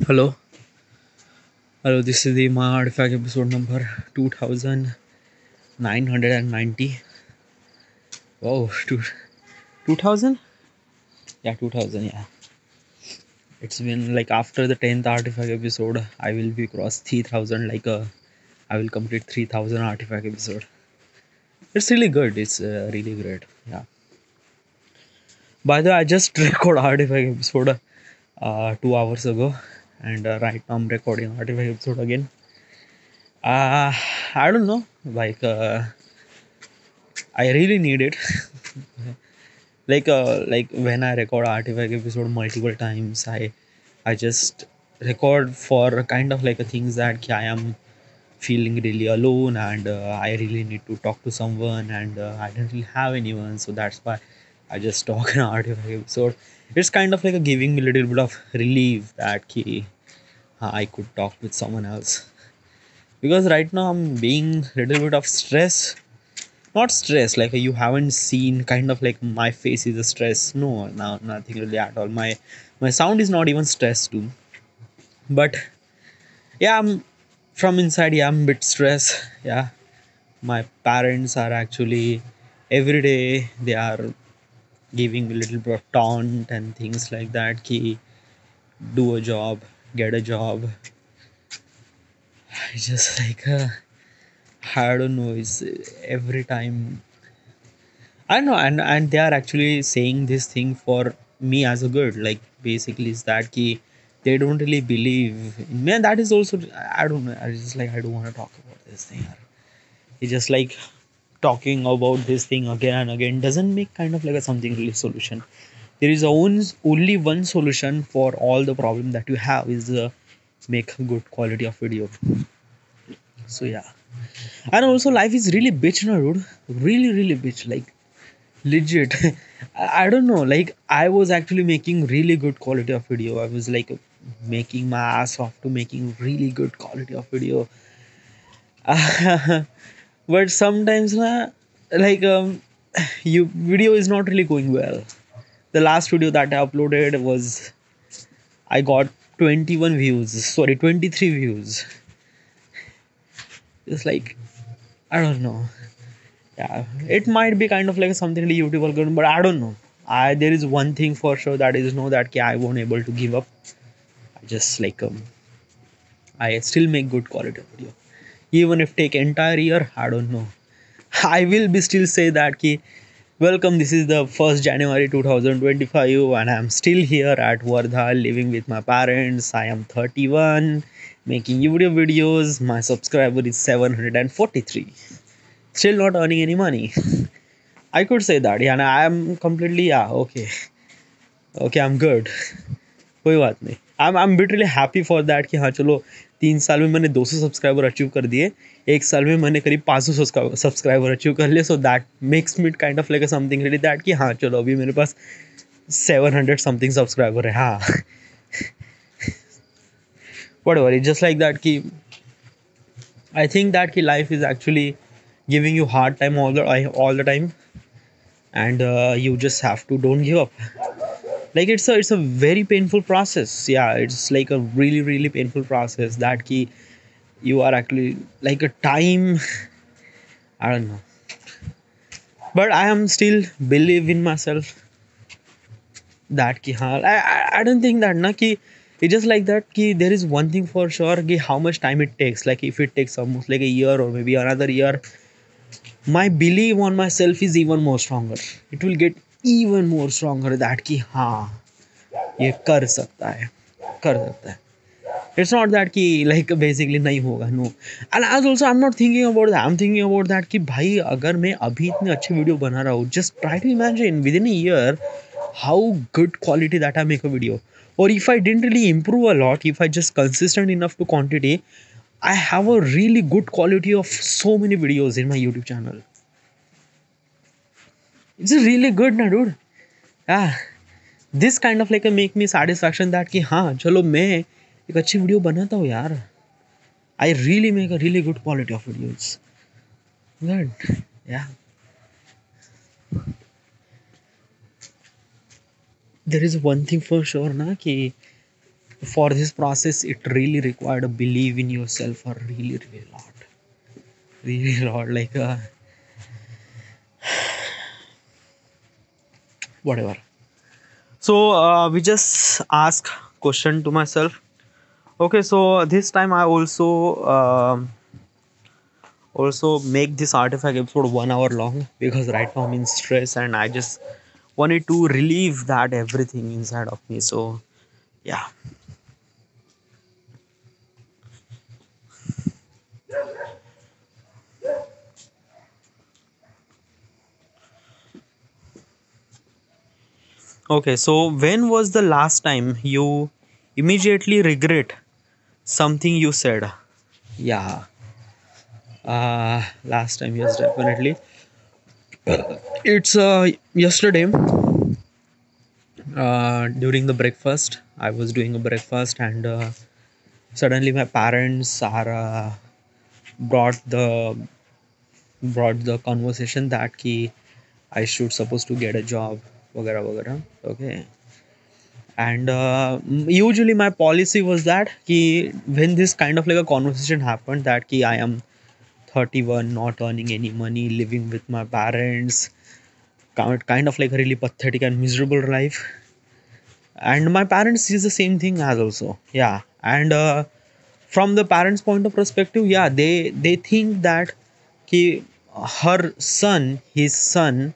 Hello, hello. This is the my artifact episode number 2990. Wow, 2000? Yeah, 2000. Yeah, it's been like after the 10th artifact episode, I will be cross 3000. I will complete 3000 artifact episode. It's really good. It's really great. Yeah. By the way, I just record artifact episode 2 hours ago, and right now I'm recording artifact episode again. Uh, I don't know. I really need it. Like when I record artifact episode multiple times, I just record for kind of like a things that I am feeling really alone, and I really need to talk to someone, and I don't really have anyone, so that's why I just talk in artifact episode. It's kind of like a giving me a little bit of relief that I could talk with someone else, because right now I'm being little bit of stress. Not stress like you haven't seen kind of like my face is a stress. No, no, nothing really at all. My sound is not even stressed too. But yeah, I'm from inside. Yeah, I'm a bit stressed. Yeah, my parents are actually every day they are giving me a little bit of taunt and things like that. Ki do a job, get a job. I just I don't know. It's every time I know, and they are actually saying this thing for me as a good. Like basically, is that key? They don't really believe in me, and that is also I don't know. I just like I don't want to talk about this thing. It's just like talking about this thing again and again doesn't make kind of like a something really solution. There is only one solution for all the problem that you have is make good quality of video. So yeah, and also life is really bitch now, dude. Really bitch. Like legit. I don't know, like I was actually making really good quality of video. I was like making my ass off to making really good quality of video. But sometimes like you video is not really going well. The last video that I uploaded was I got 21 views, sorry, 23 views. It's like I don't know. Yeah, it might be kind of like something really YouTube algorithm, but I don't know. I There is one thing for sure that is know that I won't able to give up. I just I still make good quality video, even if take entire year. I don't know. I will be still say that welcome. This is the first January 2025, and I'm still here at Wardha, living with my parents. I am 31, making YouTube videos. My subscriber is 743. Still not earning any money. I could say that, yeah, and I am completely, yeah, okay, okay, I'm good. कोई बात नहीं. I'm literally happy for that कि हाँ चलो 3 साल में मैंने 200 subscriber achieve कर दिए. एक साल में मैंने करीब 500 सब्सक्राइबर अचीव कर लिए. So that makes me kind of like something really that कि हाँ चलो अभी मेरे पास 700 समथिंग सब्सक्राइबर है. हाँ, whatever. It's just like that कि I think that कि life is actually giving you hard time all the time, and you just have to don't give up. Like it's a very painful process. Yeah, it's like a really painful process that key you are actually like a time. I don't know, but I am still believe in myself that ki haan, I don't think that na ki it's just like that ki there is one thing for sure ki how much time it takes. Like if it takes almost like a year or maybe another year, my belief on myself is even more stronger. It will get even more stronger that ki हाँ ये कर सकता है, कर सकता है. It's not that कि like basically नहीं होगा. No, and as also I'm not thinking about that. I'm thinking about that कि भाई अगर मैं अभी इतने अच्छे वीडियो बना रहा हूँ, just try to imagine within a year how good quality that I make a video. Or if I didn't really improve a lot, if I just consistent enough to quantity, I have a really good quality of so many videos in my YouTube channel. It's really good ना dude. Yeah, this kind of like a make me satisfaction that कि हाँ चलो मैं एक अच्छी video बनाता हूँ यार. I really make a really good quality of videos. Good. Yeah. There is one thing for sure na कि for this process it really required a belief in yourself a really lot, really lot, like whatever. So we just ask question to myself. Okay, so this time I also make this artifact episode 1 hour long because right now I'm in stress and I just wanted to relieve that everything inside of me. So yeah. Okay, so when was the last time you immediately regret something you said? Yeah. Last time, yes, definitely. It's yesterday during the breakfast. I was doing a breakfast and suddenly my parents are brought the brought the conversation that ki I should supposed to get a job, वगैरह वगैरह. Okay, and usually my policy was that ki when this kind of like a conversation happened that ki I am 31, not earning any money, living with my parents, kind of like a really pathetic and miserable life, and my parents sees the same thing as also, yeah. And from the parents point of perspective, yeah, they think that ki his son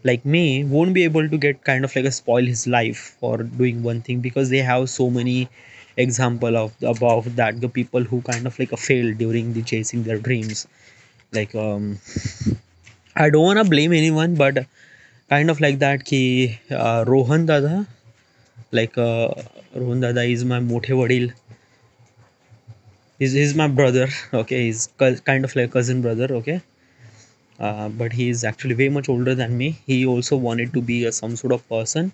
like me won't be able to get kind of like a spoil his life for doing one thing because they have so many example of above that the people who kind of like a failed during the chasing their dreams, like I don't want to blame anyone, but kind of like that ki Rohan Dada, like Rohan Dada is my mote vadil. He's my brother. Okay, he's kind of like cousin brother. Okay, but he is actually way much older than me. He also wanted to be some sort of person,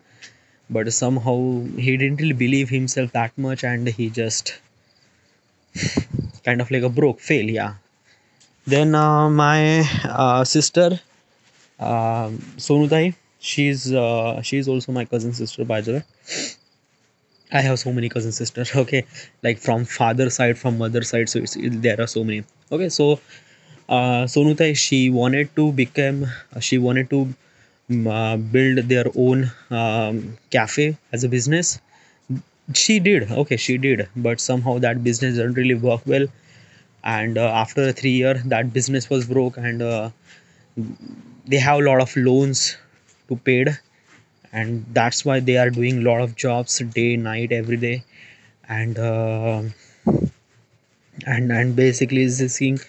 but somehow he didn't really believe himself that much, and he just kind of like a broke fail. Yeah. Then my sister Sonutai, she's also my cousin sister, by the way. I have so many cousin sisters. Okay, like from father side, from mother side, so there are so many. Okay, so Sonutai, she wanted to build their own cafe as a business. She did, okay, she did, but somehow that business didn't really work well. And after 3 years, that business was broke, and they have a lot of loans to paid, and that's why they are doing a lot of jobs day night every day. And and basically is this thing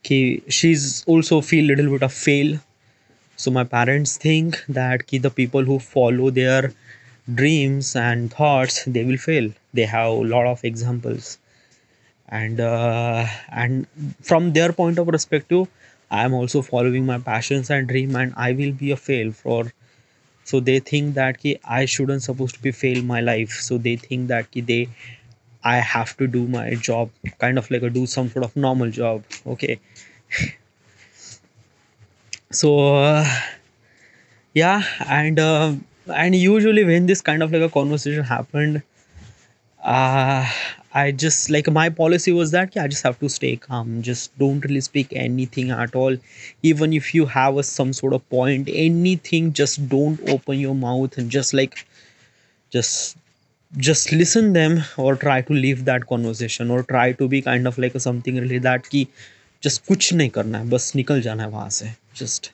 ki she's also feel little bit of fail. So my parents think that ki the people who follow their dreams and thoughts, they will fail. They have a lot of examples, and from their point of perspective, I am also following my passions and dream, and I will be a fail for. So they think that ki I shouldn't supposed to be fail my life, so they think that ki I have to do my job, kind of like a do some sort of normal job. Okay, so yeah, and usually when this kind of like a conversation happened, uh, I just like my policy was that yeah, I just have to stay calm, just don't really speak anything at all. Even if you have some sort of point, anything, just don't open your mouth and just just listen them or try to leave that conversation or try to be kind of like a something really that ki just कुछ नहीं करना है, बस निकल जाना है वहां से, just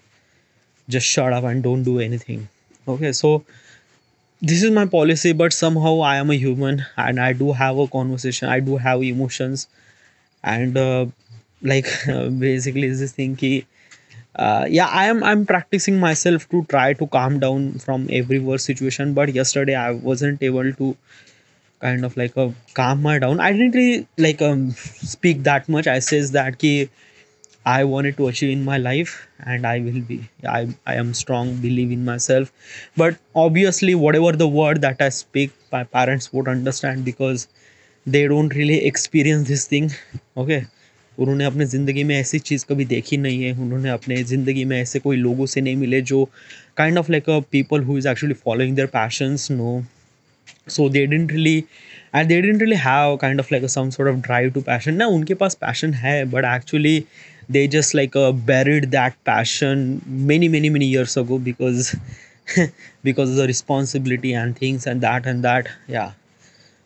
shut up and don't do anything. Okay, so this is my policy, but somehow I am a human and I do have a conversation, I do have emotions, and like basically is this thing ki yeah, I'm practicing myself to try to calm down from every worst situation, but yesterday I wasn't able to kind of like calm my down. I didn't really like speak that much. I says that ki I wanted to achieve in my life, and I will be. I am strong, believe in myself. But obviously, whatever the word that I speak, my parents would understand because they don't really experience this thing. Okay, उन्होंने अपने ज़िंदगी में ऐसी चीज़ कभी देखी नहीं है. उन्होंने अपने ज़िंदगी में ऐसे कोई लोगों से नहीं मिले जो kind of like a people who is actually following their passions. No, So they didn't really, and they didn't really have kind of like a, some sort of drive to passion. Now उनके पास passion है, but actually they just like buried that passion many years ago because because of the responsibility and things and that, yeah.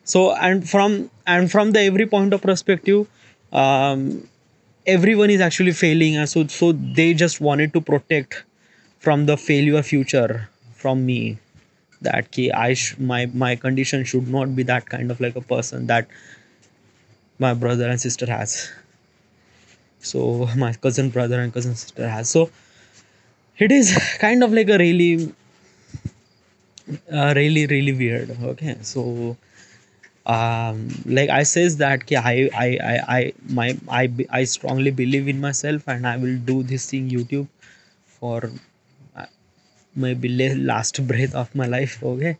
So and from the every point of perspective, um, everyone is actually failing, and so they just wanted to protect from the failure future from me, that ki my condition should not be that kind of like a person that my brother and sister has, so my cousin brother and cousin sister has. So it is kind of like a really weird. Okay, so like I says that ki I strongly believe in myself, and I will do this thing YouTube for uh, maybe last breath of my life. Okay,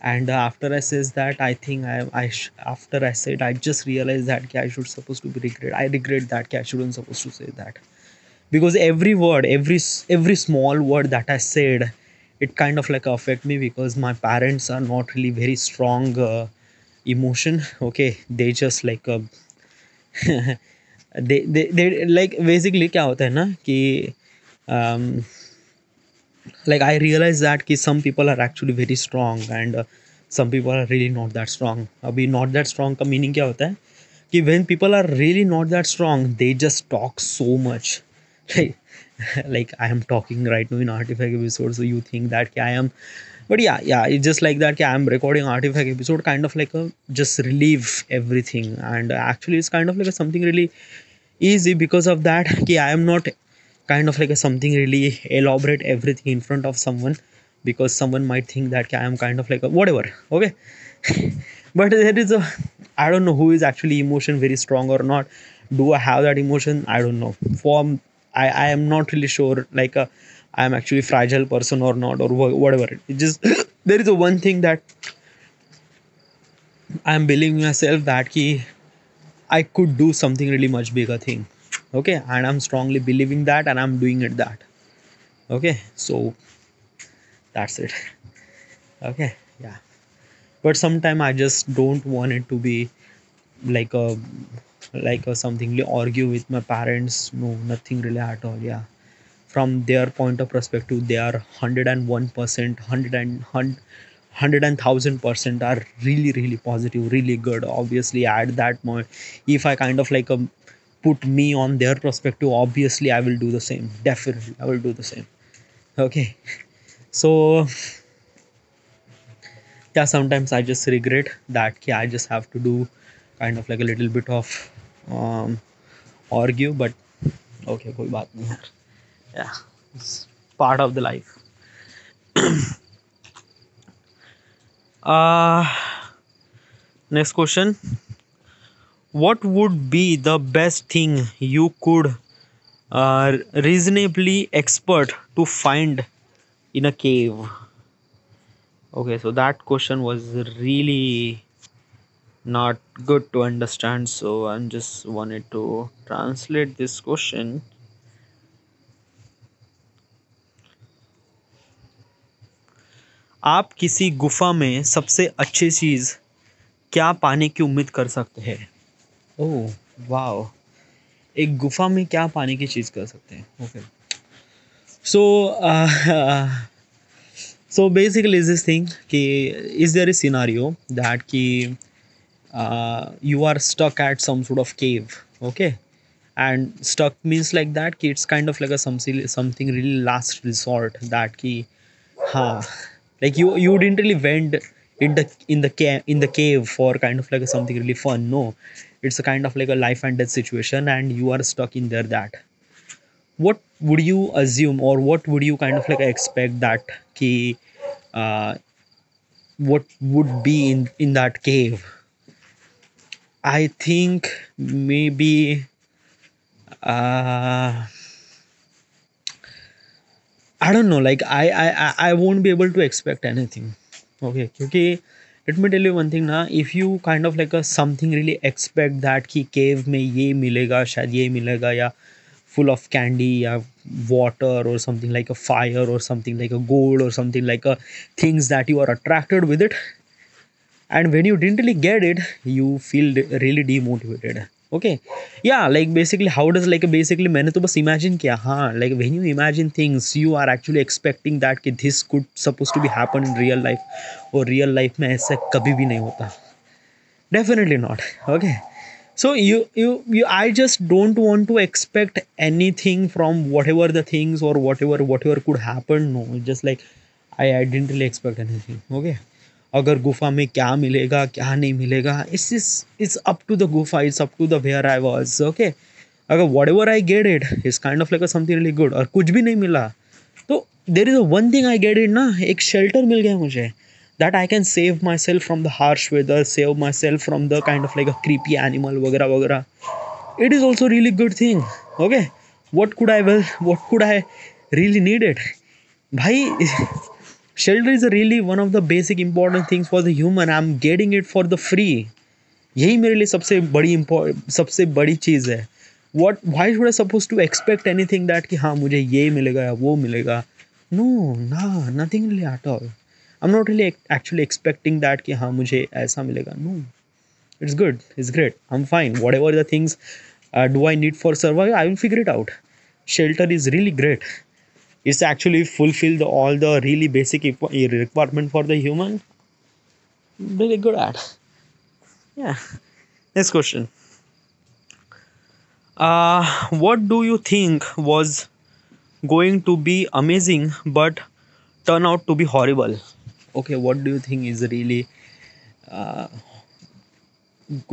and after I says that, I think after I said, I just realized that ki I should supposed to be regret. I regret that ki I shouldn't supposed to say that, because every word, every small word that I said, it kind of like affect me, because my parents are not really very strong emotion. Okay, they just like they like basically क्या होता है ना कि um, like I realize that ki some people are actually very strong, and some people are really not that strong. अभी not that strong का meaning क्या होता है कि when people are really not that strong, they just talk so much. like like I am talking right now in Artifact episode, so you think that ki I am, but yeah, it's just like that ki I am recording Artifact episode kind of like a just relieve everything, and actually it's kind of like a something really easy because of that ki I am not kind of like a something really elaborate everything in front of someone, because someone might think that I am kind of like a whatever. Okay, but there is a, I don't know who is actually emotion very strong or not. Do I have that emotion? I don't know. I am not really sure, like I am actually fragile person or not, or whatever. It just there is a one thing that I am believing myself that ki I could do something really much bigger thing. Okay, and I'm strongly believing that, and I'm doing it that. Okay, so that's it. Okay, yeah. But sometime I just don't want it to be like a something really argue with my parents. No, nothing really at all. Yeah, from their point of perspective, they are 101%, 1,000% are really positive, really good. Obviously, at that moment, if I kind of like put me on their perspective, obviously I will do the same. Definitely, I will do the same. Okay, so yeah, sometimes I just regret that I just have to do kind of like a little bit of um, argue, but okay, कोई बात नहीं यार. Yeah, it's part of the life. uh Next question: what would be the best thing you could reasonably expert to find in a cave? Okay, so that question was really not good to understand, so I just wanted to translate this question. आप किसी गुफा में सबसे अच्छी चीज क्या पाने की उम्मीद कर सकते हैं? ओह, वाओ. एक गुफा में क्या पाने की चीज कर सकते हैं? Okay, so so basically is this thing कि is there a scenario that कि you are stuck at some sort of cave. Okay, and stuck means like that कि it's kind of like a something really last resort, that कि हाँ, like you didn't really went in the cave for kind of like a something really fun. No, it's a kind of like a life and death situation, and you are stuck in there. That what would you assume, or what would you kind of like expect that ki uh, what would be in that cave? I think maybe uh, I don't know, like I won't be able to expect anything. Okay, क्योंकि let me tell you one thing ना, if you kind of like a something really expect that कि cave में ये मिलेगा, शायद ये मिलेगा, या full of candy, या water, or something like a fire, or something like a gold, or something like a things that you are attracted with it, and when you didn't really get it, you feel really demotivated. Okay, yeah, like basically how does like basically मैंने तो बस imagine किया, हाँ, like when you imagine things you are actually expecting that कि this could supposed to be happen in real life, और real life में ऐसा कभी भी नहीं होता. Definitely not. Okay. So you I just don't want to expect anything from whatever the things or whatever could happen. No, just like I didn't really expect anything. Okay. अगर गुफा में क्या मिलेगा क्या नहीं मिलेगा, इट्स अप टू द गुफा, it's up to the where I was. Okay, अगर whatever I get it is kind of like something really good, और कुछ भी नहीं मिला तो there is a one thing I get it ना, एक शेल्टर मिल गया मुझे, that I can save myself from the harsh weather, save myself from the kind of like a creepy animal, वगैरह वगैरह. It is also really good thing. Okay, what could I really need it? भाई shelter is really one of the basic important things for the human. I'm getting it for the free. यही मेरे लिए सबसे बड़ी चीज़ है. Why should I supposed to expect anything that कि हाँ मुझे ये मिलेगा या वो मिलेगा? No, nah, nothing really at all. I'm not really actually expecting that कि हाँ मुझे ऐसा मिलेगा. No, it's good, it's great, I'm fine. Whatever the things do I need for survival, I will figure it out. Shelter is really great. It's actually fulfill all the really basic requirement for the human. Really good at. Yeah. Next question. What do you think was going to be amazing but turn out to be horrible? Okay, what do you think is really uh,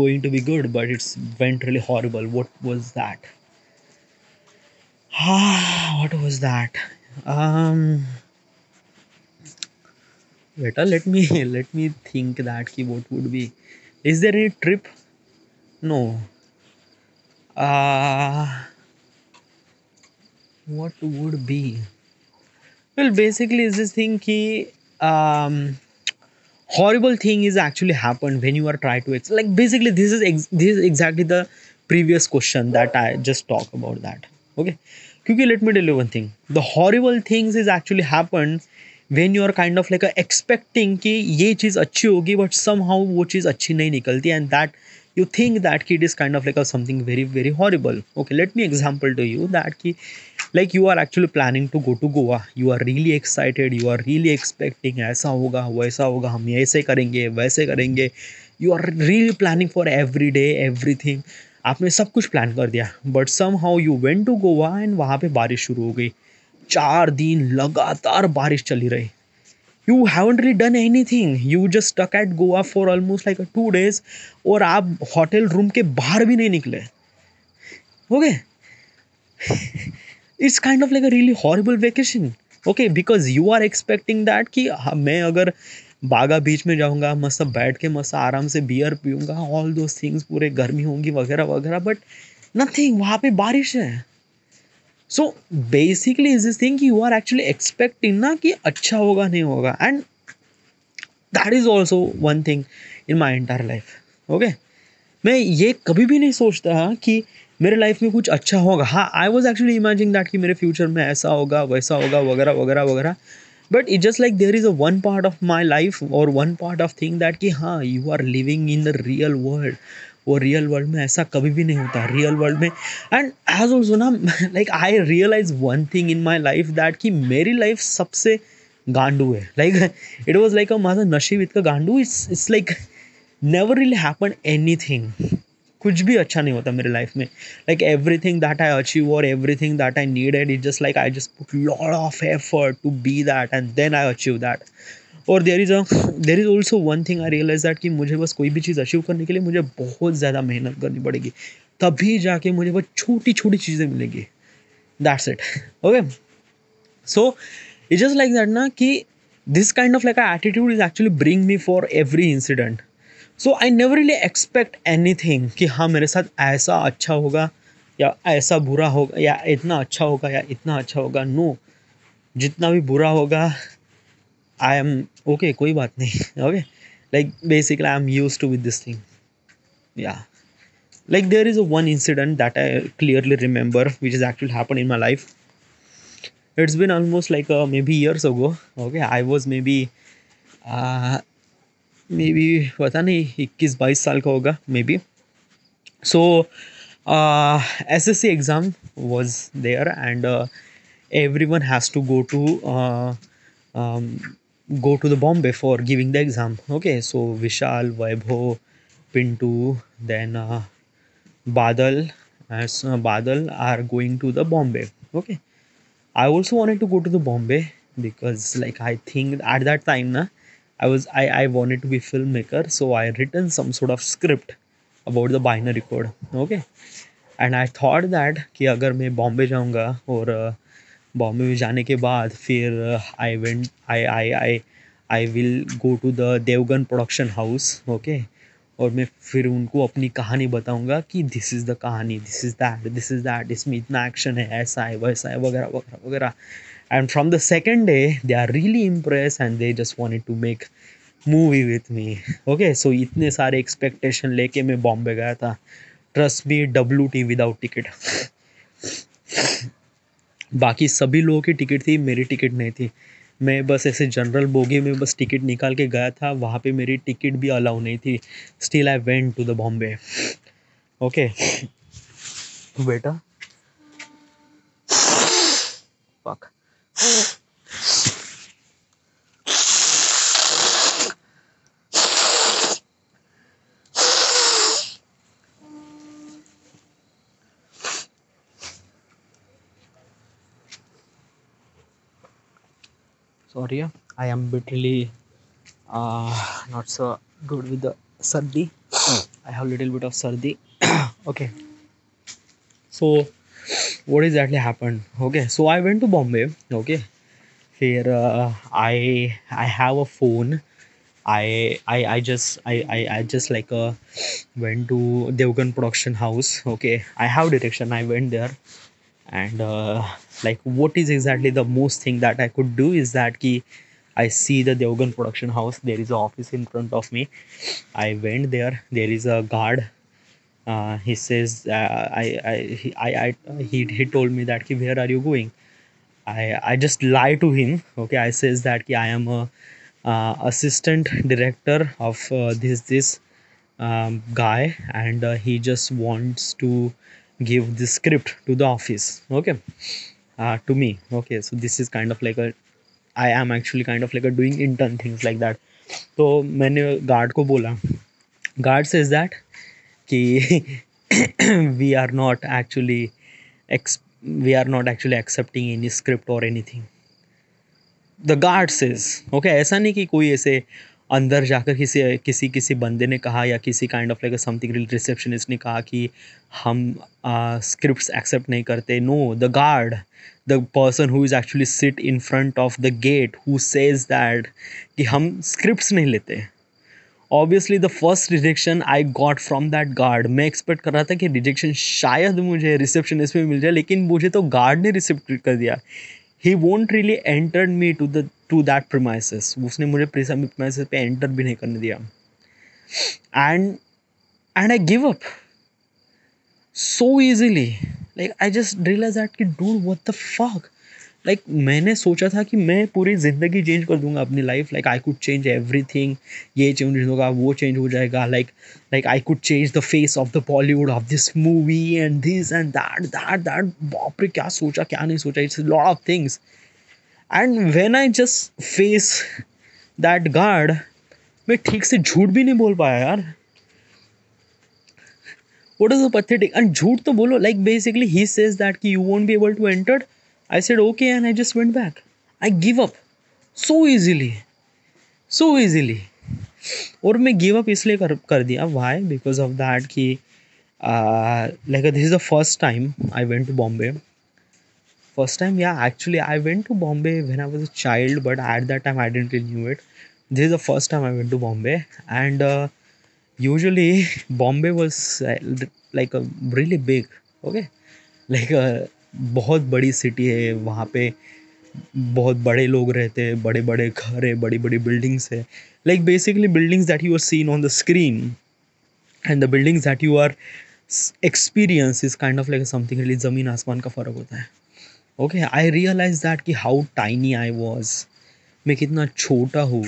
going to be good but it's went really horrible? What was that? What was that? Um, let me let me think that ki what would be. Is there any trip? No. Uh, what would be? Well, basically, is this thing ki horrible thing is actually happened when you are trying to like basically this is exactly the previous question that I just talked about that. Okay, क्योंकि let me tell you one thing, the horrible things is actually happened when you are kind of like expecting कि ये चीज़ अच्छी होगी but somehow वो चीज़ अच्छी नहीं निकलती, and that you think that it is kind of like something very very horrible. Okay, let me example to you that कि like you are actually planning to go to Goa, you are really excited, you are really expecting ऐसा होगा वैसा होगा, हम ऐसे करेंगे वैसे करेंगे, you are really planning for every day everything. आपने सब कुछ प्लान कर दिया but somehow you went to Goa and वहाँ पे बारिश शुरू हो गई. 4 दिन लगातार बारिश चली रही. You haven't really done anything, you just stuck at Goa for almost like 2 days, और आप होटल रूम के बाहर भी नहीं निकले. Okay, it's kind of like a really horrible vacation. Okay, because you are expecting that कि मैं अगर बागा बीच में जाऊंगा, मस्त बैठ के मस्त आराम से बियर पीऊंगा, ऑल दोज थिंग्स, पूरे गर्मी होंगी वगैरह वगैरह, बट नथिंग, वहाँ पे बारिश है. So basically is this thing you are actually expecting ना कि अच्छा होगा नहीं होगा, and that is also one thing in my entire life. Okay, मैं ये कभी भी नहीं सोचता कि मेरे लाइफ में कुछ अच्छा होगा. हाँ, I was actually imagining that कि मेरे फ्यूचर में ऐसा होगा वैसा होगा वगैरह वगैरह वगैरह, but it just like there is a one part of my life और one part of thing that कि हाँ you are living in the real world, और रियल वर्ल्ड में ऐसा कभी भी नहीं होता. रियल वर्ल्ड में, एंड एज ऑल्सो ना, like I realise one thing in my life that कि मेरी लाइफ सबसे गांडू है. Like it was like a माझा नशीब इतका गांडू. It's like never really happen anything. कुछ भी अच्छा नहीं होता मेरे लाइफ में. Like everything that I achieve और everything that I needed, it just like I just put lot of effort to be that and then I achieve that. और there is also one thing I realise that कि मुझे बस कोई भी चीज़ achieve करने के लिए मुझे बहुत ज़्यादा मेहनत करनी पड़ेगी, तभी जाके मुझे बस छोटी छोटी चीज़ें मिलेंगी. That's it. Okay, so it just like that ना कि this kind of like attitude is actually bring me for every incident. So I never really expect anything कि हाँ मेरे साथ ऐसा अच्छा होगा या ऐसा बुरा होगा या इतना अच्छा होगा या इतना अच्छा होगा. नो, जितना भी बुरा होगा आई एम ओके, कोई बात नहीं. Okay, like basically I am use to with this thing. या like there is a one incident that I clearly remember which has actually happened in my life. It's been almost like maybe years ago. Okay, I was maybe uh, may be पता नहीं 21-22 साल का होगा may be. So SSC exam was there, and everyone has to um, go to the Bombay for giving the exam. Okay, so Vishal, Vaibhav, Pintu, then Badal, as Badal are going to the Bombay. Okay, I also wanted to go to the Bombay because, like, I think at that time, na, I wanted to be filmmaker, so I written some sort of script about the binary code. Okay, and I thought that कि अगर मैं बॉम्बे जाऊंगा और बॉम्बे में जाने के बाद फिर I went I will go to the Devgan production house. Okay, और मैं फिर उनको अपनी कहानी बताऊंगा कि दिस इज़ द कहानी, दिस इज़ दैट, इसमें इतना एक्शन है, ऐसा है, वैसा है, वगैरह वगैरह वगैरह. And from the second day they are really impress and they just wanted to make movie with me. Okay, so इतने सारे एक्सपेक्टेशन लेके मैं बॉम्बे गया था. Trust me, WT without ticket. बाकी सभी लोगों की टिकट थी, मेरी टिकट नहीं थी. मैं बस ऐसे जनरल बोगी में बस टिकट निकाल के गया था. वहाँ पे मेरी टिकट भी अलाउ नहीं थी. Still I went to the Bombay. Okay बेटा, fuck. Sorry, I am literally not so good with the sardi. I have little bit of sardi. Okay, so what exactly happened? Okay, so I went to Bombay. Okay, फिर I have a phone. I just like went to Devgan production house. Okay, I have direction. I went there, and like what is exactly the most thing that I could do is that ki I see the Devgan production house. There is an office in front of me. I went there. There is a guard. He says he told me that ki where are you going? I just lie to him. Okay, I says that ki I am a assistant director of this guy, and he just wants to give the script to the office. Okay, to me. Okay, so this is kind of like a, I am actually kind of like a doing intern things like that. तो मैंने guard को बोला. Guard says that कि we are not actually ex- we are not actually accepting any script or anything. The guard says. Okay, ऐसा नहीं कि कोई ऐसे अंदर जाकर किसी किसी किसी बंदे ने कहा या किसी kind of like something receptionist ने कहा कि हम स्क्रिप्ट्स एक्सेप्ट नहीं करते. No, the guard, the person who is actually sit in front of the gate who says that कि हम स्क्रिप्ट्स नहीं लेते. Obviously the first rejection I got from that guard. मैं एक्सपेक्ट कर रहा था कि रिजेक्शन शायद मुझे रिसेप्शनिस्ट में मिल जाए, लेकिन मुझे तो गार्ड ने रिसेप्ट कर दिया. He won't really entered me to that premises. उसने मुझे प्रीमाइसेस पे एंटर भी नहीं करने दिया. And I give up so easily. Like I just realized that कि dude what the fuck. Like मैंने सोचा था कि मैं पूरी ज़िंदगी चेंज कर दूंगा अपनी life. Like I could change everything. ये चेंज होगा, वो चेंज हो जाएगा. Like I could change the face of the Bollywood of this movie and this and that. बाप रे, क्या सोचा क्या नहीं सोचा. It's lot of things. And when I just face that guard, मैं ठीक से झूठ भी नहीं बोल पाया यार. What is the pathetic? And झूठ तो बोलो. Like basically he says that कि you won't be able to enter. I said okay and I just went back. I give up so easily, so easily. और मैं give up इसलिए कर दिया. Why? Because of that कि like this is the first time I went to Bombay. First time, yeah, actually I went to Bombay when I was a child, but at that time I didn't really knew it. This is the first time I went to Bombay, and usually Bombay was like a really big. Okay, like बहुत बड़ी city है. वहाँ पे बहुत बड़े लोग रहते हैं, बड़े बड़े घर है, बड़ी बड़ी बिल्डिंग्स है. Like basically buildings that you are seen on the screen and the buildings that you are experience is kind of like something really. ज़मीन आसमान का फ़र्क होता है. ओके, आई रियलाइज दैट कि हाउ टाइनी आई वॉज. मैं कितना छोटा हूँ.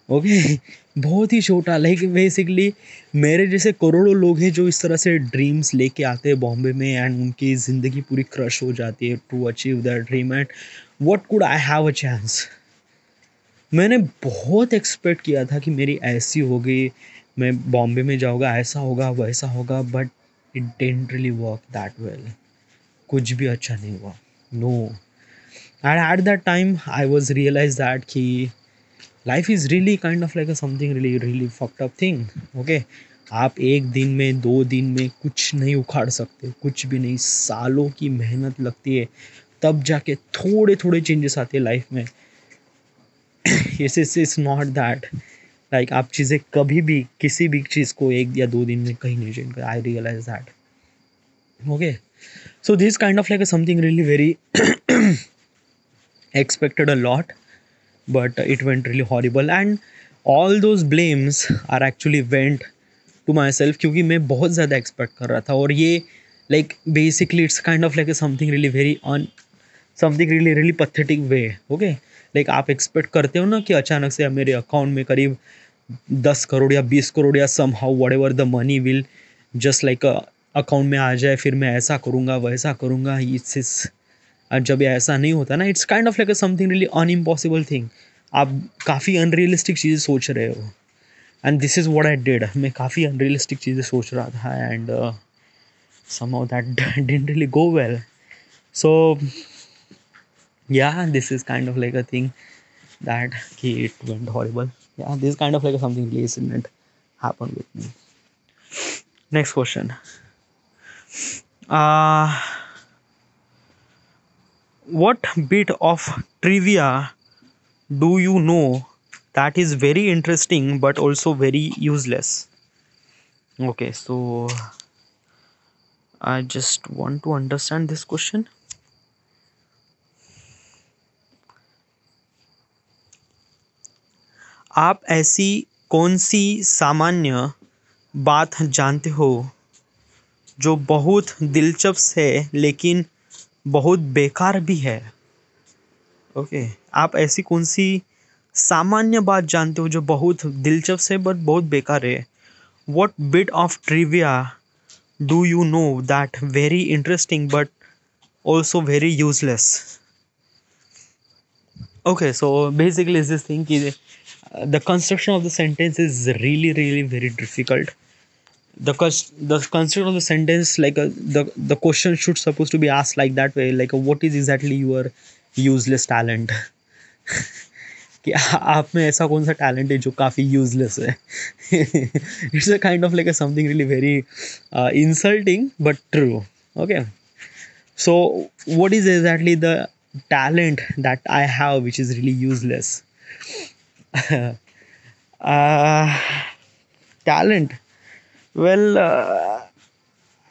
ओके बहुत ही छोटा, लाइक बेसिकली मेरे जैसे करोड़ों लोग हैं जो इस तरह से ड्रीम्स लेके आते हैं बॉम्बे में, एंड उनकी ज़िंदगी पूरी क्रश हो जाती है to achieve that dream, and what could I have a chance. मैंने बहुत एक्सपेक्ट किया था कि मेरी ऐसी होगी, मैं बॉम्बे में जाऊँगा, ऐसा होगा वैसा होगा, but it didn't really work that well. कुछ भी अच्छा नहीं हुआ। No. And at that time I was realise that कि life is really kind of like a something really really fucked up thing. Okay, आप एक दिन में, दो दिन में कुछ नहीं उखाड़ सकते, कुछ भी नहीं। सालों की मेहनत लगती है, तब जाके थोड़े थोड़े चेंजेस आते हैं लाइफ में। इस नॉट दैट लाइक आप चीज़ें कभी भी, किसी भी चीज़ को एक या दो दिन में कहीं नहीं चेंज कर। I realise that. Okay, so this kind of like a something really very expected a lot, but it went really horrible, and all those blames are actually went to myself क्योंकि मैं बहुत ज़्यादा expect कर रहा था। और ये like basically it's kind of like something really very on something really really pathetic way. Okay, like आप एक्सपेक्ट करते हो ना कि अचानक से मेरे अकाउंट में करीब 10 करोड़ या 20 करोड़ या somehow whatever the money will just like account में आ जाए, फिर मैं ऐसा करूँगा वैसा करूँगा। इट्स और जब ये ऐसा नहीं होता ना, it's kind of like something really unimpossible thing. आप काफ़ी अनरियलिस्टिक चीज़ें सोच रहे हो, and this is what I did. मैं काफ़ी अनरियलिस्टिक चीज़ें सोच रहा था, and somehow that didn't really go well. So yeah, this is kind of like a thing that it went horrible. Yeah, this is kind of like something really incident happened with me. Next question. uh what bit of trivia do you know that is very interesting but also very useless? Okay, so I just want to understand this question. आप ऐसी कौन सी सामान्य बात जानते हो जो बहुत दिलचस्प है लेकिन बहुत बेकार भी है? ओके, आप ऐसी कौन सी सामान्य बात जानते हो जो बहुत दिलचस्प है बट बहुत बेकार है? What bit of trivia do you know that very interesting but also very useless? Okay, so basically is this thing ki, the construction of the sentence is really really very difficult. The construction of the sentence, like the question should supposed to be asked like that way, like what is exactly your useless talent? कि आप में ऐसा कौन सा talent है जो काफ़ी useless है? It's a kind of like something really very insulting but true. Okay, so what is exactly the talent that I have which is really useless? uh, Talent, well,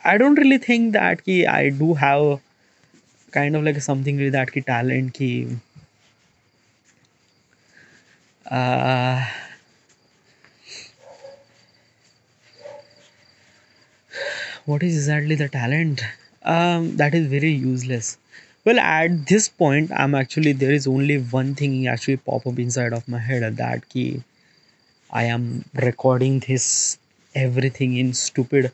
I don't really think that ki I do have kind of like something like that ki talent ki uh, what is exactly the talent that is very useless? Well, at this point, I'm actually, there is only one thing actually pop up inside of my head, that ki I am recording this everything in stupid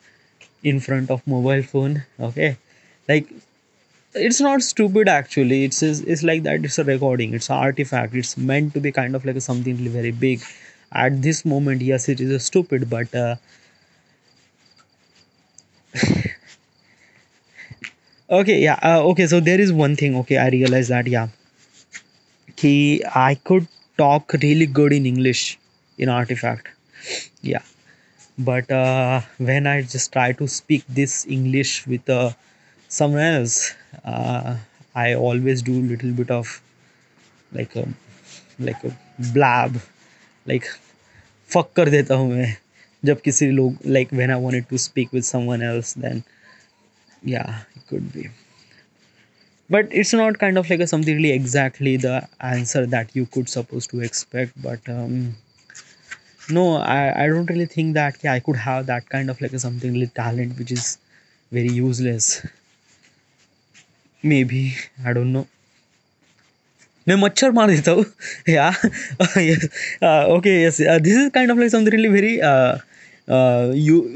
in front of mobile phone. Okay, like it's not stupid actually. It's like that. It's a recording. It's an artifact. It's meant to be kind of like something really very big. At this moment, yes, it is a stupid, but okay, yeah, okay. So there is one thing. Okay, I realized that, yeah, I could talk really good in English in artifact. Yeah, but when I just try to speak this English with someone else, I always do little bit of like a like a blab, like fuck कर देता हूँ मैं जब किसी लोग, like when I wanted to speak with someone else, then yeah, it could be. But it's not kind of like a something really exactly the answer that you could supposed to expect. But no, I don't really think that, yeah, I could have that kind of like a something really talent which is very useless. Maybe, I don't know. मैं मच्छर मार देता हूँ या okay yes this is kind of like something really very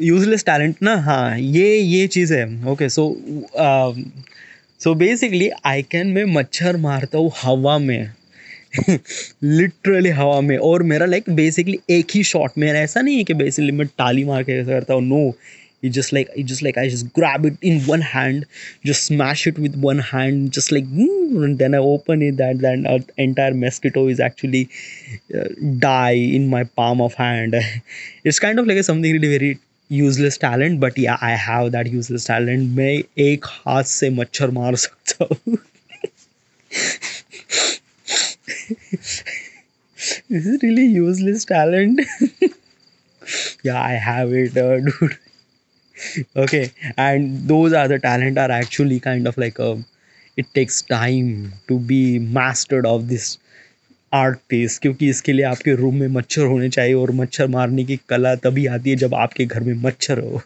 useless talent ना हाँ ये चीज़ है okay so basically I can मैं मच्छर मारता हूँ हवा में लिटरली हवा में और मेरा लाइक बेसिकली एक ही शॉट मेरा ऐसा नहीं है कि बेसिकली मैं टाली मार के ऐसा करता हूँ no it just like I just grab it in one hand, just smash it with one hand, just like and then I open it that entire mosquito is actually die in my palm of hand. It's kind of like something really very useless talent, but yeah, I have that useless talent. मैं एक हाथ से मच्छर मार सकता हूँ. This is really useless talent. Yeah, I have it, dude. Okay, and those are the talent are actually kind of like a it takes time to be mastered of this art piece क्योंकि इसके लिए आपके room में मच्छर होने चाहिए और मच्छर मारने की कला तभी आती है जब आपके घर में मच्छर हो.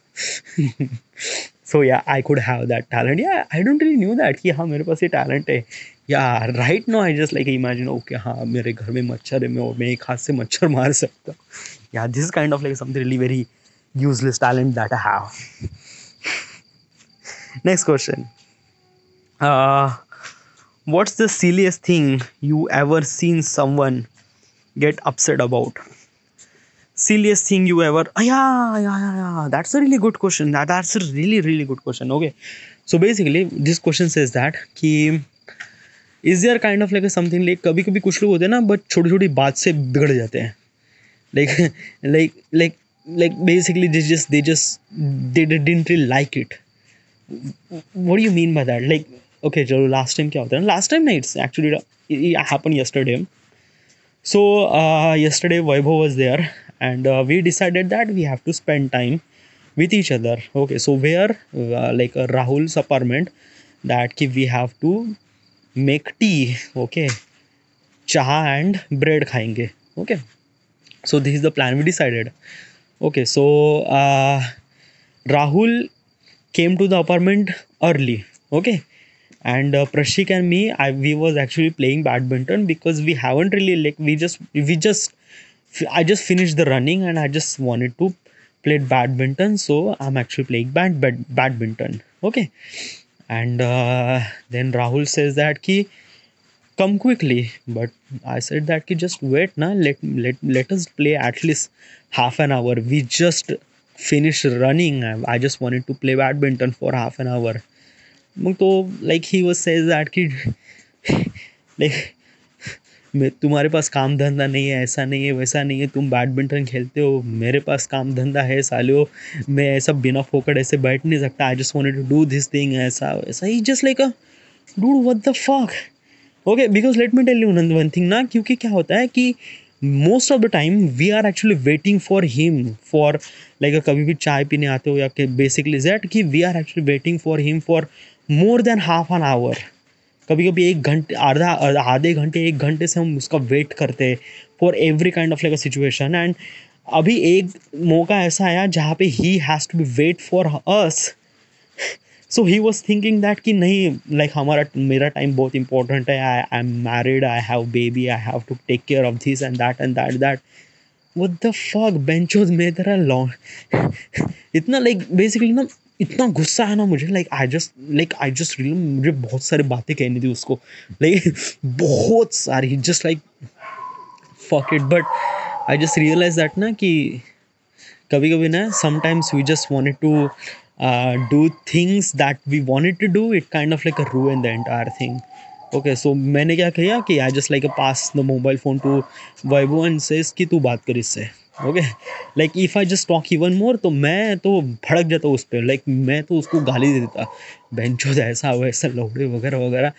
सो या I could have that talent या I don't really knew that कि हाँ मेरे पास ये टैलेंट है या right no I just like imagine okay हाँ मेरे घर में मच्छर है मैं एक हाथ से मच्छर मार सकता हूँ. या this kind of like something really very useless talent that I have. Next question. Uh, what's the silliest thing you ever seen someone get upset about? Silliest thing you ever? Yeah. That's a really good question. That's a really good question. Okay. So basically, this question says that कि is there kind of like a something like कभी कभी कुछ लोग होते हैं ना but छोटी छोटी बात से बिगड़ जाते हैं. Like like basically they didn't really like it. What do you mean by that? Like okay चलो last time क्या होता है last time nights actually it happened yesterday. So yesterday Vaibhav was there and we decided that we have to spend time with each other. Okay, so where like Rahul's apartment that ki we have to make tea. Okay, chaha and bread खाएंगे. Okay, so this is the plan we decided. Okay, so Rahul came to the apartment early. Okay, and Prashik and me we was actually playing badminton because we haven't really like I just finished the running and I just wanted to play badminton, so I'm actually playing badminton. Okay, and then Rahul says that ki come quickly, but I said that ki just wait na, let us play at least half an hour. We just finished running. I just wanted to play badminton for half an hour. तो like he was says that कि like मैं तुम्हारे पास काम धंधा नहीं है ऐसा नहीं है वैसा नहीं है तुम बैडमिंटन खेलते हो मेरे पास काम धंधा है सालियो मैं ऐसा बिना फोकट ऐसे बैठ नहीं सकता I just wanted to do this thing ऐसा ऐसा ही just like a dude what the fuck. Okay because let me tell you one thing ना क्योंकि क्या होता है कि most of the time we are actually waiting for him for like कभी भी चाय पीने आते हो या कि बेसिकली दैट कि we are actually waiting for him for more than half an our. कभी कभी एक घंटे आधे घंटे एक घंटे से हम उसका वेट करते हैं for every kind of like a situation. And अभी एक मौका ऐसा आया जहाँ पे he has to be wait for us. So he was thinking that कि नहीं लाइक मेरा टाइम बहुत इंपॉर्टेंट है I am married I have baby I have to take care of this and that what the fuck बेंचोस में तेरा long इतना like basically ना इतना गुस्सा है ना मुझे लाइक आई जस्ट रियली मुझे बहुत सारी बातें कहनी थी उसको लाइक बहुत सारी just like fuck it. But I just realise that ना कि कभी कभी ना sometimes we just wanted to do things that we wanted to do it kind of like a ruin the entire thing. Okay, so मैंने क्या किया कि I just like pass the mobile phone to Vaibhav and says कि तू बात कर इससे. Okay, like if I just talk even more तो मैं तो भड़क जाता उस पर like मैं तो उसको गाली दे देता बेंचो ऐसा वैसा लौड़े वगैरह वगैरह.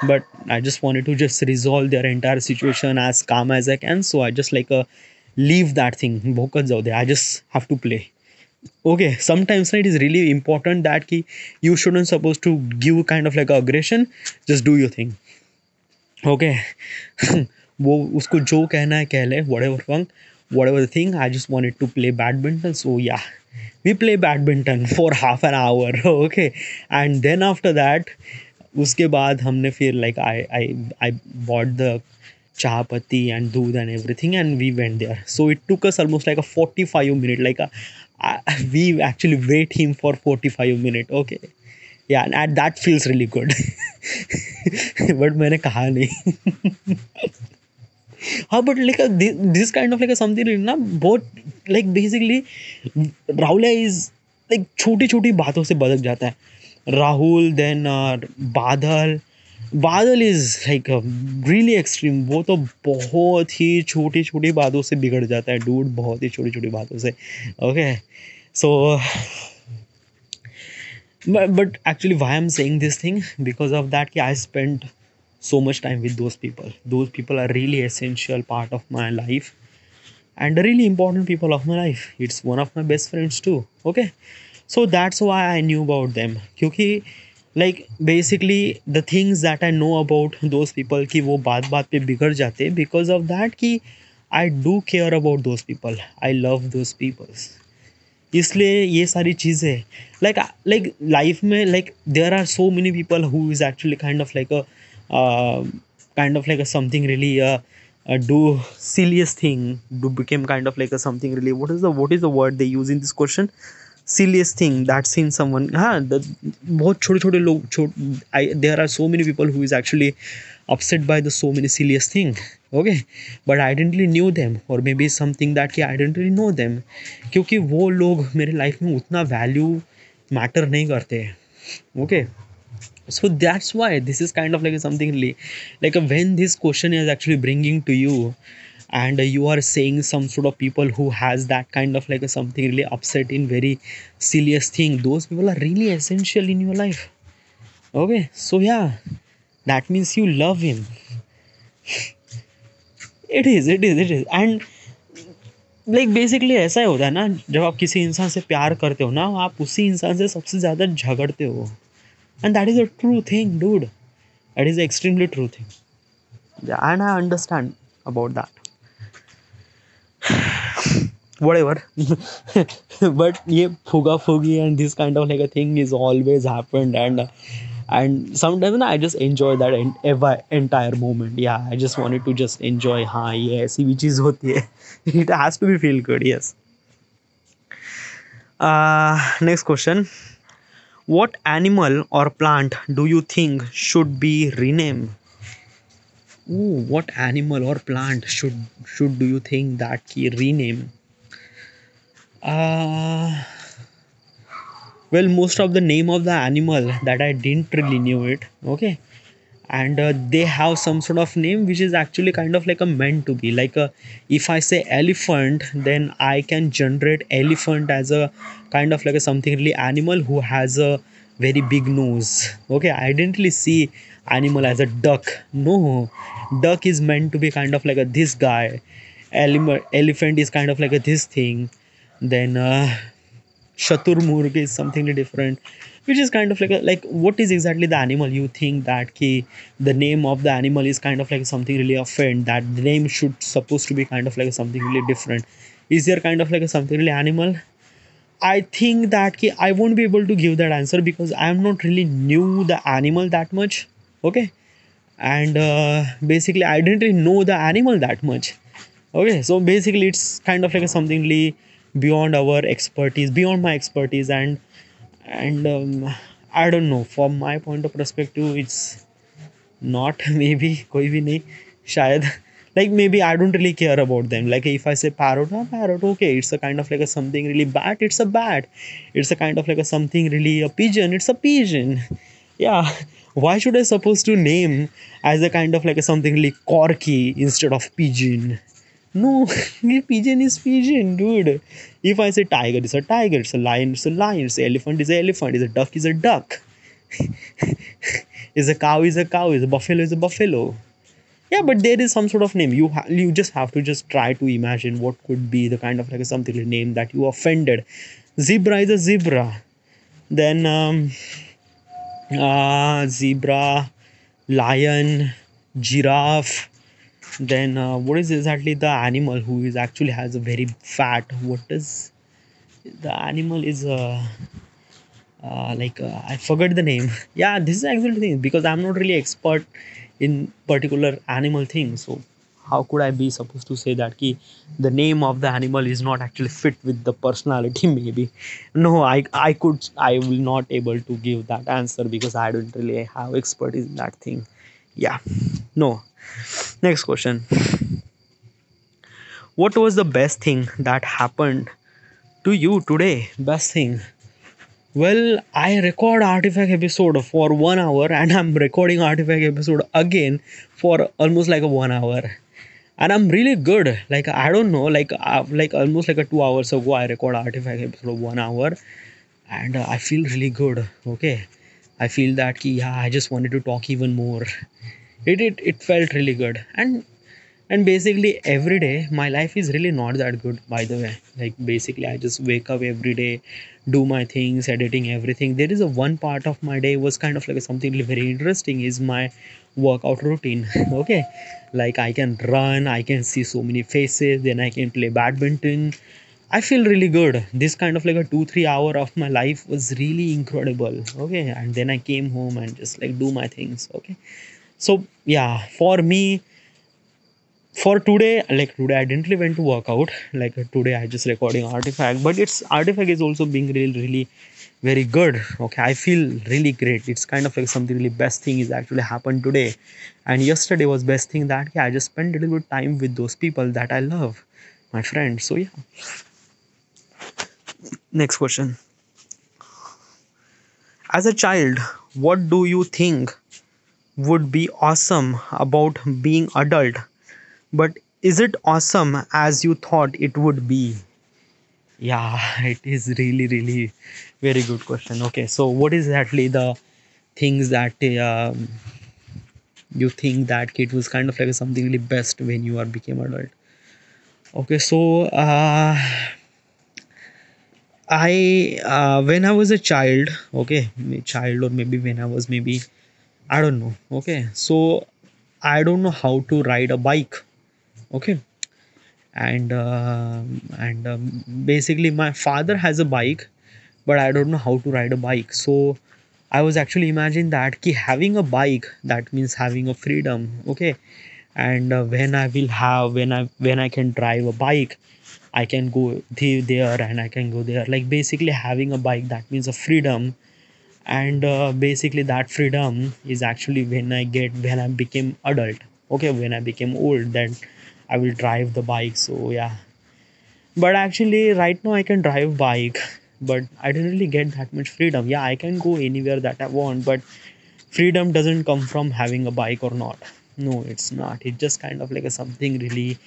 But I just wanted to just resolve their entire situation as calm as I can, so I just like leave that thing भोकत जाओ दे I just have to play. Okay, sometimes it is really important that ki you shouldn't supposed to give kind of like aggression, just do your thing. Okay. वो उसको जो कहना है कह ले whatever the thing. I just wanted to play badminton, so yeah, we play badminton for half an hour. Okay, and then after that उसके बाद हमने फिर लाइक आई बॉट द चाह patti and doodh and everything and we went there. So it took us almost like a 45 minute, like we actually wait him for 45 minute. Okay, yeah, and that feels really good. But मैंने कहा नहीं. हाँ, but like this kind of like something ना, बहुत like basically Rahul is like छोटी छोटी बातों से बदल जाता है. राहुल, देन बादल. बादल इज लाइक रियली एक्सट्रीम. वो तो बहुत ही छोटी छोटी बातों से बिगड़ जाता है डूड, बहुत ही छोटी छोटी बातों से. Okay, so but actually why I'm saying this thing, because of that I spent so much time with those people. Those people are really essential part of my life and really important people of my life. It's one of my best friends too. Okay, so that's why I knew about them. क्योंकि like basically the things that I know about those people कि वो बात बात पे बिगड़ जाते, because of that कि I do care about those people. I love those people. इसलिए ये सारी चीज़ें लाइक लाइफ में like there are so many people who is actually kind of like a something really do silliest thing, do become kind of like a something really, what is the word they use in this question, silliest thing that's in someone. हाँ, बहुत छोटे छोटे लोग there are so many people who is actually upset by the so many silliest thing. Okay, but I didn't really knew them, or maybe something that कि I didn't really know them, क्योंकि वो लोग मेरे life में उतना value matter नहीं करते. Okay, so that's why this is kind of like something really like when this question is actually bringing to you, and you are saying some sort of people who has that kind of like something really upset in very silliest thing, those people are really essential in your life. Okay, so yeah, that means you love him. It is and like basically ऐसा ही होता है ना, जब आप किसी इंसान से प्यार करते हो ना, आप उसी इंसान से सबसे ज़्यादा झगड़ते हो. And that is a true thing dude, that is extremely true thing, and I understand about that. whatever. But ये फुगा फुगी and this kind of like a thing is always happened, and sometimes ना I just enjoy that entire moment. Yeah, I just wanted to just enjoy. हाँ, ये ऐसी भी चीज़ होती है. It has to be feel good. Yes. Next question. What animal or plant do you think should be renamed? Ooh, what animal or plant should do you think that ki rename? Uh, well, most of the name of the animal that I didn't really knew it. Okay, and they have some sort of name which is actually kind of like a meant to be like a, if I say elephant, then I can generate elephant as a kind of like a something really animal who has a very big nose. Okay, I didn't really see animal as a duck. No, duck is meant to be kind of like a this guy. Elephant is kind of like a this thing. Then Shaturmurg is something different, which is kind of like like what is exactly the animal you think that ki the name of the animal is kind of like something really offend, that the name should supposed to be kind of like something really different. Is there kind of like a something really animal? I think that ki I won't be able to give that answer because I'm not really knew the animal that much. Okay, and basically I didn't really know the animal that much. Okay, so basically it's kind of like a something really beyond our expertise, beyond my expertise, and I don't know, from my point of perspective it's not. Maybe कोई भी नहीं शायद, like maybe I don't really care about them. Like if I say parrot, parrot, okay, it's a kind of like a something really bat, it's a bat. It's a kind of like a something really a pigeon, it's a pigeon. Yeah, why should I supposed to name as a kind of like a something really corky instead of pigeon? No, pigeon is pigeon, dude. If I say tiger, it's a tiger. It's a lion, it's a lion. It's an elephant, it's an elephant. It's a duck, it's a duck. Is a cow, is a cow. Is a buffalo, is a buffalo. Yeah, but there is some sort of name. You just have to just try to imagine what could be the kind of like a something name that you offended. Zebra is a zebra. Then zebra, lion, giraffe. Then what is exactly the animal who is actually has a very fat, what is the animal is I forgot the name. Yeah, this is actually the thing because I'm not really expert in particular animal things. So how could I be supposed to say that ki the name of the animal is not actually fit with the personality? Maybe no, I will not able to give that answer because I don't really have expertise in that thing. Yeah, no. Next question. What was the best thing that happened to you today? Best thing. Well, I record Artifact episode for 1 hour and I'm recording Artifact episode again for almost like a 1 hour. And I'm really good. Like I don't know, like almost like a 2 hours ago I record Artifact episode 1 hour and I feel really good. Okay. I feel that ki, yeah, I just wanted to talk even more. It felt really good. And basically every day my life is really not that good, by the way. Like basically I just wake up every day, do my things, editing everything. There is a one part of my day was kind of like something really very interesting is my workout routine. Okay, like I can run, I can see so many faces, then I can play badminton. I feel really good. This kind of like a 2 3 hour of my life was really incredible. Okay, and then I came home and just like do my things. Okay, so yeah, for me, for today, like today I didn't really went to work out. Like today I just recording Artifact, but it's Artifact is also being really very good. Okay, I feel really great. It's kind of like something really best thing is actually happened today. And yesterday was best thing that, yeah, I just spent a little bit time with those people that I love, my friends. So yeah. Next question. As a child, what do you think would be awesome about being adult, but is it awesome as you thought it would be? Yeah, it is really very good question. Okay, so what is actually the things that you think that it was kind of like something really best when you are became adult? Okay, so I when I was a child, okay, child or maybe when I was maybe I don't know. Okay, so I don't know how to ride a bike. Okay, and basically my father has a bike, but I don't know how to ride a bike. So I was actually imagining that ki having a bike, that means having a freedom. Okay, and when I will have when I can drive a bike, I can go there and I can go there. Like basically having a bike, that means a freedom. And basically that freedom is actually when I became adult. Okay, when I became old, then I will drive the bike. So yeah, but actually right now I can drive bike, but I didn't really get that much freedom. Yeah, I can go anywhere that I want, but freedom doesn't come from having a bike or not. No, it's not. It's just kind of like a something really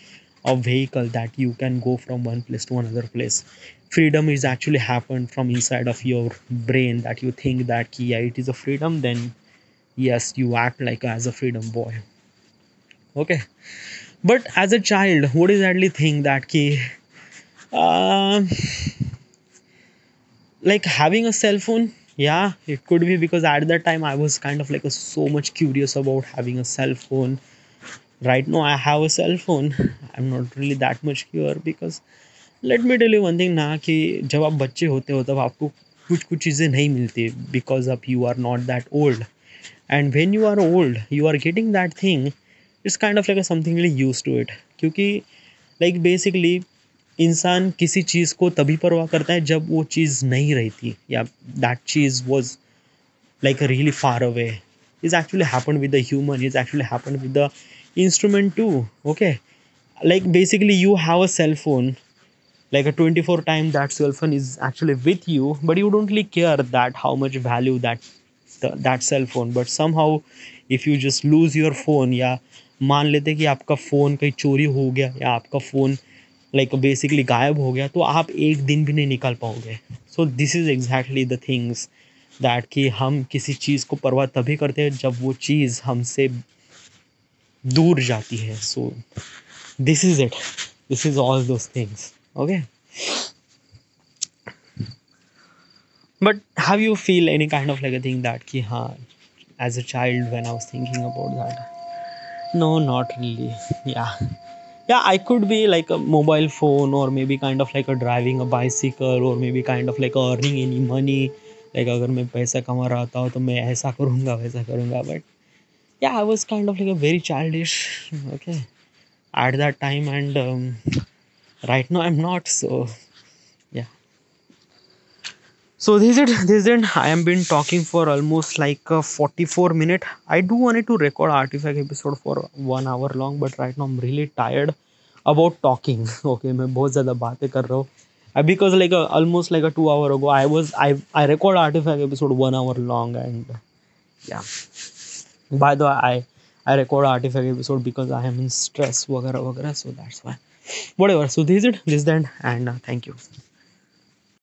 a vehicle that you can go from one place to another place. Freedom is actually happened from inside of your brain, that you think that yeah, it is a freedom, then yes, you act like as a freedom boy. Okay, but as a child, what is actually thing that key um like having a cell phone? Yeah, it could be because at that time I was kind of like so much curious about having a cell phone. Right now I have a cell phone. I'm not really that much sure because let me tell you one thing ना कि जब आप बच्चे होते हो तब आपको कुछ कुछ चीज़ें नहीं मिलती बिकॉज अब you are not that old and when you are old you are getting that thing. It's kind of like something really use to it. क्योंकि लाइक बेसिकली इंसान किसी चीज़ को तभी परवाह करता है जब वो चीज़ नहीं रहती या that cheese was like really far away. It's actually happened with the human. It's actually happened with the instrument too. Okay, like basically you have a cell phone, like a 24 time that cell phone is actually with you, but you don't really care that how much value that cell phone. But somehow if you just lose your phone, या मान लेते कि आपका phone कहीं चोरी हो गया या आपका फ़ोन लाइक बेसिकली गायब हो गया, तो आप एक दिन भी नहीं निकाल पाओगे. So this is exactly the things that कि हम किसी चीज़ को परवाह तभी करते हैं जब वो चीज़ हमसे दूर जाती है. So this is it. This is all those things. Okay, but have you feel any kind of like a thing that ki ha, as a child when I was thinking about that? No, not really. Yeah, yeah, I could be like a mobile phone or maybe kind of like a driving a bicycle or maybe kind of like earning any money, like अगर मैं पैसा कमा रहा था तो मैं ऐसा करूँगा वैसा करूँगा, but yeah, I was kind of like a very childish, okay, at that time, and right now I'm not. So yeah. So this is it. I am been talking for almost like 44 minutes. I do wanted to record artifact episode for 1 hour long, but right now I'm really tired about talking. Okay, मैं बहुत ज़्यादा बातें कर रहा हूँ. Because like almost like a 2 hour ago, I record artifact episode 1 hour long, and yeah. By the way, I record artifact episode because I am in stress, वगैरह वगैरह. So that's why. Whatever. So this is it. This is the end, and thank you.